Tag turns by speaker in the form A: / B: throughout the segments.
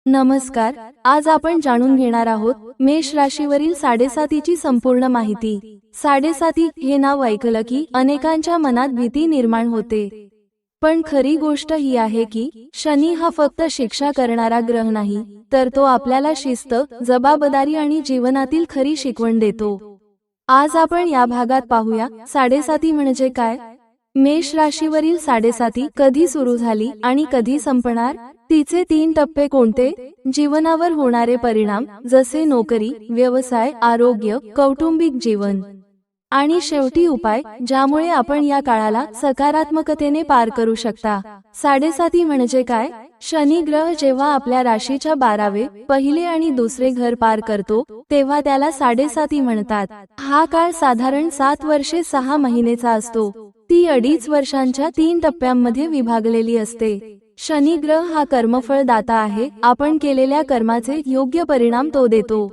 A: नमस्कार. आज आपण जाणून घेणार आहोत मेष राशीवरील साडेसातीची संपूर्ण माहिती. साडेसाती हे नाव ऐकलं की अनेकांच्या मनात भीती निर्माण होते. पण खरी गोष्ट ही आहे की शनी हा फक्त शिक्षा करणारा ग्रह नाही, तर तो आपल्याला शिस्त, जबाबदारी आणि जीवनातील खरी शिकवण देतो. आज आपण या भागात पाहूया साडेसाती म्हणजे काय, मेष राशीवरील साडेसाती कधी सुरू झाली आणि कधी संपणार, तिचे 3 टप्पे कोणते, जीवनावर होणारे परिणाम जसे नोकरी, व्यवसाय, आरोग्य, कौटुंबिक जीवन आणि शेवटी उपाय ज्यामुळे आपण या काळाला सकारात्मकतेने पार करू शकता. साडेसाती म्हणजे काय, शनी ग्रह जेव्हा आपल्या राशीच्या 12वे, पहिले आणि दुसरे घर पार करतो तेव्हा त्याला साडेसाती म्हणतात. हा काळ साधारण 7 वर्षे 6 महिनेचा असतो. ती 2.5 वर्षांच्या 3 टप्प्यांमध्ये विभागलेली असते. शनी ग्रह हा कर्मफळ दाता आहे. आपण केलेल्या कर्माचे योग्य परिणाम तो देतो.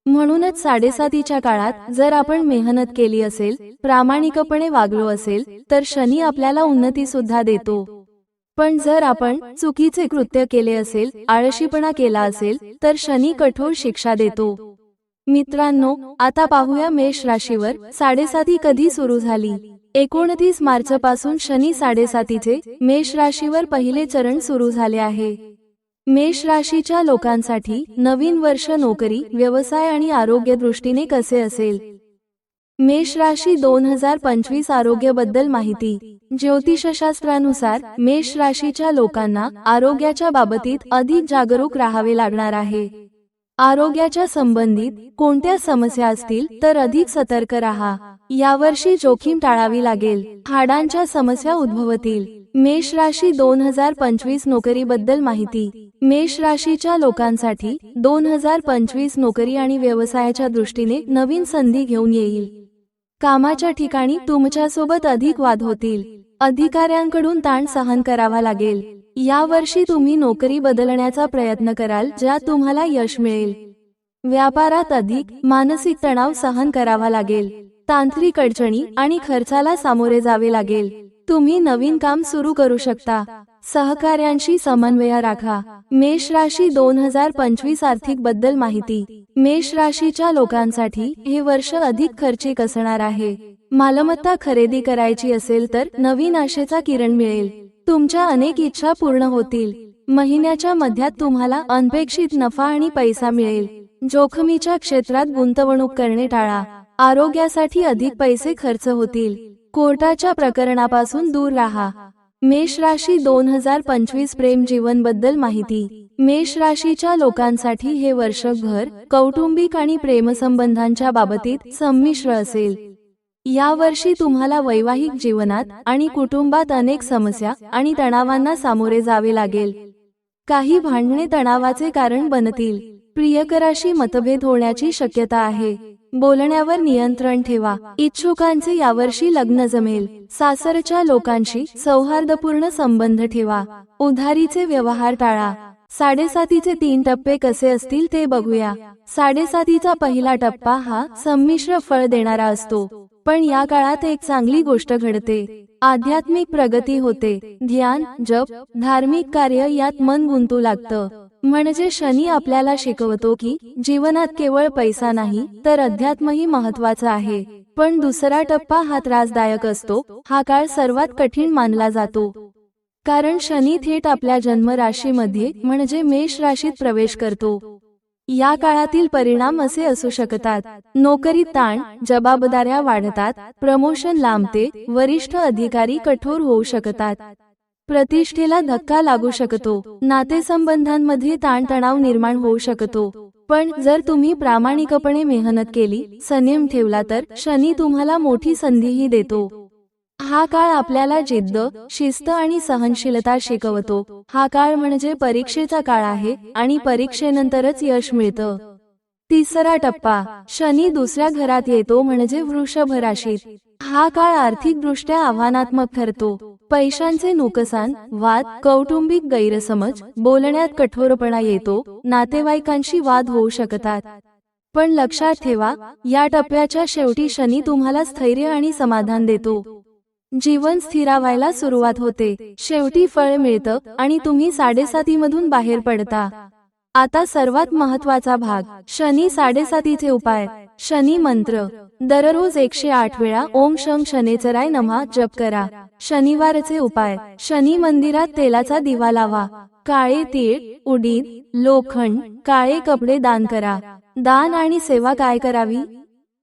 A: म्हणूनच साडेसातीच्या काळात जर आपण मेहनत केली असेल, प्रामाणिकपणे वागलो असेल, तर शनी आपल्याला उन्नती सुद्धा देतो. पण जर आपण चुकीचे कृत्य केले असेल, आळशीपणा केला असेल, तर शनी कठोर शिक्षा देतो. मित्रांनो, आता पाहूया मेष राशीवर साडेसाती कधी सुरू झाली. 29 मार्च पासून शनी साडेसातीचे मेष राशीवर पहिले चरण सुरू झाले आहे. मेष राशीच्या लोकांसाठी नवीन वर्ष नोकरी, व्यवसाय आणि आरोग्य दृष्टीने कसे असेल. मेष राशी 2025 आरोग्याबद्दल माहिती. ज्योतिषशास्त्रानुसार मेष राशीच्या लोकांना आरोग्याच्या बाबतीत अधिक जागरूक राहावे लागणार आहे. आरोग्याच्या संबंधित कोणत्या समस्या असतील तर अधिक सतर्क राहा. यावर्षी जोखीम टाळावी लागेल. हाडांच्या समस्या उद्भवतील. मेष राशी 2025 नोकरीबद्दल माहिती. मेष राशीच्या लोकांसाठी 2025 नोकरी आणि व्यवसायाच्या दृष्टीने नवीन संधी घेऊन येईल. कामाच्या ठिकाणी तुमच्यासोबत अधिक वाद होतील. अधिकाऱ्यांकडून ताण सहन करावा लागेल. या वर्षी तुम्ही नोकरी बदलण्याचा प्रयत्न कराल ज्यात तुम्हाला यश मिळेल. व्यापारात अधिक मानसिक तणाव सहन करावा लागेल. तांत्रिक अडचणी आणि खर्चाला सामोरे जावे लागेल. तुम्ही नवीन काम सुरू करू शकता. सहकार्यांशी समन्वय राखा. मेष राशी 2025 आर्थिक बद्दल माहिती. मेष राशीच्या लोकांसाठी हे वर्ष अधिक खर्चिक असणार आहे. मालमत्ता खरेदी करायची असेल तर नवीन आशेचा किरण मिळेल. तुमच्या अनेक इच्छा पूर्ण होतील. महिन्याच्या मध्यात तुम्हाला अनपेक्षित नफा आणि पैसा मिळेल. जोखमीच्या क्षेत्रात गुंतवणूक करणे टाळा. आरोग्यासाठी अधिक पैसे खर्च होतील. कोर्टाच्या प्रकरणापासून दूर राहा. मेष राशी 2025 प्रेम जीवन बद्दल माहिती. मेष राशीच्या लोकांसाठी हे वर्ष घर, कौटुंबिक आणि प्रेमसंबंधांच्या बाबतीत संमिश्र असेल. या वर्षी तुम्हाला वैवाहिक जीवनात आणि कुटुंबात अनेक समस्या आणि तणावांना सामोरे जावे लागेल. काही भांडणे तणावाचे कारण बनतील. प्रियकराशी मतभेद होण्याची शक्यता आहे. बोलण्यावर नियंत्रण ठेवा. इच्छुकांचे यावर्षी लग्न जमेल. सासरच्या लोकांशी सौहार्दपूर्ण संबंध ठेवा. उधारीचे व्यवहार टाळा. साडेसातीचे 3 टप्पे कसे असतील ते बघूया. साडेसातीचा पहिला टप्पा हा संमिश्र फळ देणारा असतो. पण या काळात एक चांगली गोष्ट घडते. आध्यात्मिक प्रगती होते. ध्यान, जप, धार्मिक कार्य यात मन गुंतू लागतं. म्हणजे शनी आपल्याला शिकवतो की जीवनात केवळ पैसा नाही तर अध्यात्मही महत्वाचं आहे. पण दुसरा टप्पा हा त्रासदायक असतो. हा काळ सर्वात कठीण मानला जातो. कारण शनी थेट आपल्या जन्म राशीमध्ये म्हणजे मेष राशीत प्रवेश करतो. या काळातील परिणाम असे असू शकतात. नोकरीत ताण, जबाबदाऱ्या वाढतात, प्रमोशन लांबते, वरिष्ठ अधिकारी कठोर होऊ शकतात, प्रतिष्ठेला धक्का लागू शकतो, नातेसंबंधांमध्ये ताणतणाव निर्माण होऊ शकतो. पण जर तुम्ही प्रामाणिकपणे मेहनत केली, संयम ठेवला तर शनी तुम्हाला मोठी संधीही देतो. हा काळ आपल्याला जिद्द, शिस्त आणि सहनशीलता शिकवतो. हा काळ म्हणजे परीक्षेचा काळ आहे आणि परीक्षेनंतरच यश मिळतं. तिसरा टप्पा, शनी दुसऱ्या घरात येतो म्हणजे वृषभ राशीत. हा काळ आर्थिकदृष्ट्या आव्हानात्मक ठरतो. पैशांचे नुकसान, वाद, कौटुंबिक गैरसमज, बोलण्यात कठोरपणा येतो, नातेवाईकांशी वाद होऊ शकतात. पण लक्षात ठेवा, या टप्प्याच्या शेवटी शनी तुम्हाला स्थैर्य आणि समाधान देतो. जीवन स्थिरावायला सुरुवात होते. शेवटी फळ मिळतं आणि तुम्ही साडेसातीमधून बाहेर पडता. आता सर्वात महत्वाचा भाग, शनी 7.5चे उपाय. शनी मंत्र. दररोज 108 वेळा ओम शं शनेचराय नमः जप करा. शनिवारचे उपाय. शनी मंदिरात तेलाचा दिवा लावा. काळे तीळ, उडीद, लोखंड, काळे कपडे दान करा. दान आणि सेवा काय करावी?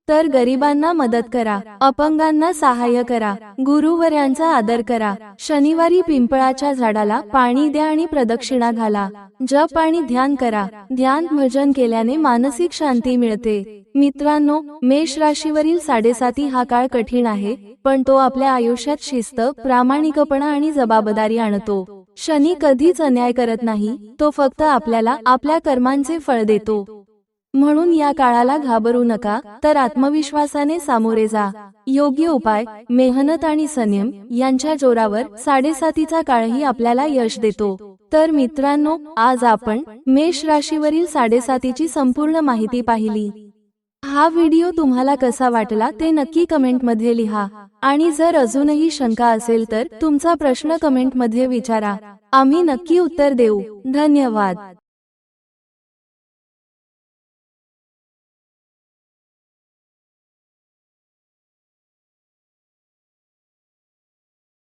A: तर गरिबांना मदत करा, अपंगांना सहाय्य करा, गुरुवर्यांचा आदर करा. शनिवारी पिंपळाच्या झाडाला पाणी द्या आणि प्रदक्षिणा घाला. जप आणि ध्यान करा. ध्यान भजन केल्याने मानसिक शांती मिळते. मित्रांनो, मेष राशीवरील 7.5 हा काळ कठीण आहे, पण तो आपल्या आयुष्यात शिस्त, प्रामाणिकपणा आणि जबाबदारी आणतो. शनी कधीच अन्याय करत नाही, तो फक्त आपल्याला आपल्या कर्मांचे फळ देतो. म्हणून या काळाला घाबरू नका, तर आत्मविश्वासाने सामोरे जा. योग्य उपाय, मेहनत आणि संयम यांच्या जोरावर 7.5चा काळही आपल्याला यश देतो. तर मित्रांनो, आज आपण मेष राशीवरील 7.5ची संपूर्ण माहिती पाहिली. हा व्हिडिओ तुम्हाला कसा वाटला ते नक्की कमेंटमध्ये लिहा. आणि जर अजूनही शंका असेल तर तुमचा प्रश्न कमेंटमध्ये विचारा, आम्ही नक्की उत्तर देऊ. धन्यवाद.